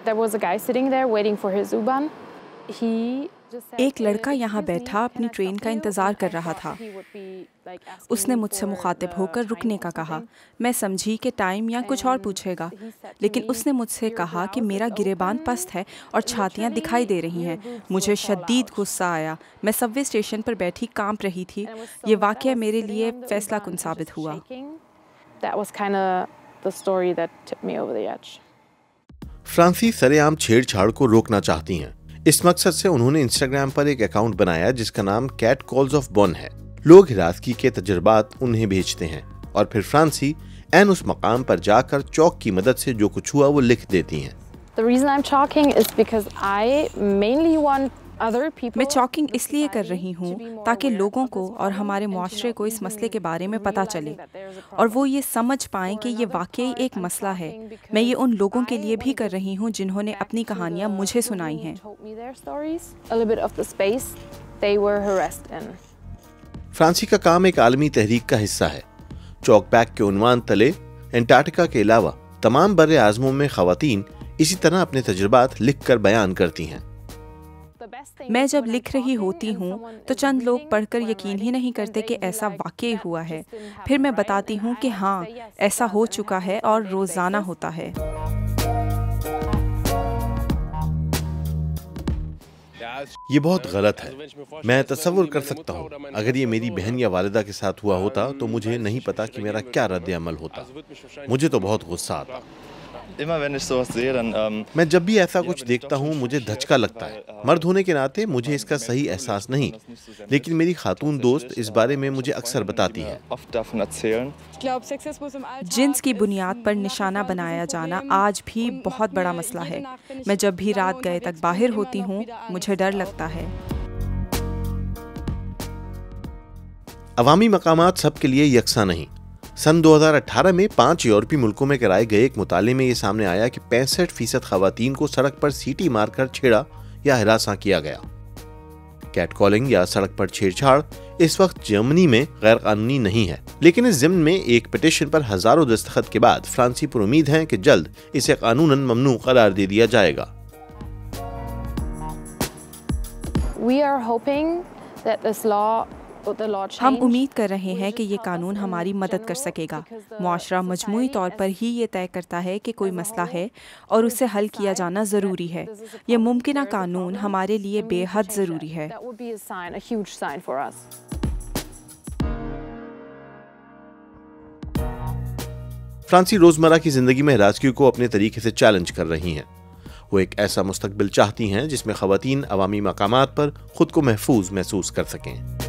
There was a guy sitting there waiting for his U-Bahn. He एक लड़का यहाँ बैठा अपनी ट्रेन का इंतज़ार कर रहा था। उसने मुझसे मुखातिब होकर रुकने का कहा। मैं समझी कि टाइम या कुछ और पूछेगा, लेकिन उसने मुझसे कहा कि मेरा गिरेबान पस्त है और छातियाँ दिखाई दे रही हैं। मुझे शदीद गुस्सा आया। मैं सबवे स्टेशन पर बैठी कांप रही थी। ये वाक़या मेरे लिए फैसला कुन साबित हुआ। फ्रांसी सरेआम छेड़छाड़ को रोकना चाहती हैं। इस मकसद से उन्होंने इंस्टाग्राम पर एक अकाउंट बनाया जिसका नाम कैट कॉल्स ऑफ बॉन है। लोग हिरासगी के तजुर्बात उन्हें भेजते हैं और फिर फ्रांसी ऐन उस मकाम पर जाकर चौक की मदद से जो कुछ हुआ वो लिख देती हैं। मैं चॉकिंग इसलिए कर रही हूँ ताकि लोगों को और हमारे मुआशरे को इस मसले के बारे में पता चले और वो ये समझ पाएं कि ये वाकई एक मसला है। मैं ये उन लोगों के लिए भी कर रही हूँ जिन्होंने अपनी कहानियाँ मुझे सुनाई हैं। फ्रांसी का काम एक आलमी तहरीक का हिस्सा है। चौक बैक के उन्वान तले एंटार्क्टिका के अलावा तमाम बर्रे आज़मों में ख़वातीन इसी तरह अपने तजुर्बात लिख कर बयान करती हैं। मैं जब लिख रही होती हूँ तो चंद लोग पढ़कर यकीन ही नहीं करते कि ऐसा वाकई हुआ है। फिर मैं बताती हूँ कि हाँ, ऐसा हो चुका है और रोज़ाना होता है। ये बहुत गलत है। मैं तसव्वुर कर सकता हूँ अगर ये मेरी बहन या वालिदा के साथ हुआ होता तो मुझे नहीं पता कि मेरा क्या रद्द अमल होता। मुझे तो बहुत गुस्सा आता। मैं जब भी ऐसा कुछ देखता हूँ मुझे धचका लगता है। मर्द होने के नाते मुझे इसका सही एहसास नहीं, लेकिन मेरी खातून दोस्त इस बारे में मुझे अक्सर बताती हैं। जिन्स की बुनियाद पर निशाना बनाया जाना आज भी बहुत बड़ा मसला है। मैं जब भी रात गए तक बाहर होती हूँ मुझे डर लगता है। अवामी मकामात सबके लिए यकसा नहीं। सन 2018 में 5 यूरोपीय मुल्कों में कराए गए एक मुताले में ये सामने आया कि 65% खवातीन को सड़क पर सीटी मारकर छेड़ा या हिरासा किया गया। कैट कॉलिंग या सड़क पर छेड़छाड़ इस वक्त जर्मनी में गैर कानूनी नहीं है, लेकिन इस ज़िम्न में एक पिटीशन पर हजारों दस्तखत के बाद फ्रांसी पुरुमीद हैं कि जल्द इसे कानूनन ममनू करार दे दिया जाएगा। हम उम्मीद कर रहे हैं कि ये कानून हमारी मदद कर सकेगा। मुआशरा मजमूई तौर पर ही ये तय करता है कि कोई मसला है और उसे हल किया जाना ज़रूरी है। ये मुमकिना कानून हमारे लिए बेहद ज़रूरी है। फ्रांसी रोजमर्रा की जिंदगी में हिरासगी को अपने तरीके से चैलेंज कर रही हैं। वो एक ऐसा मुस्तकबिल चाहती हैं जिसमें खवातीन अवामी मकामात पर खुद को महफूज महसूस कर सकें।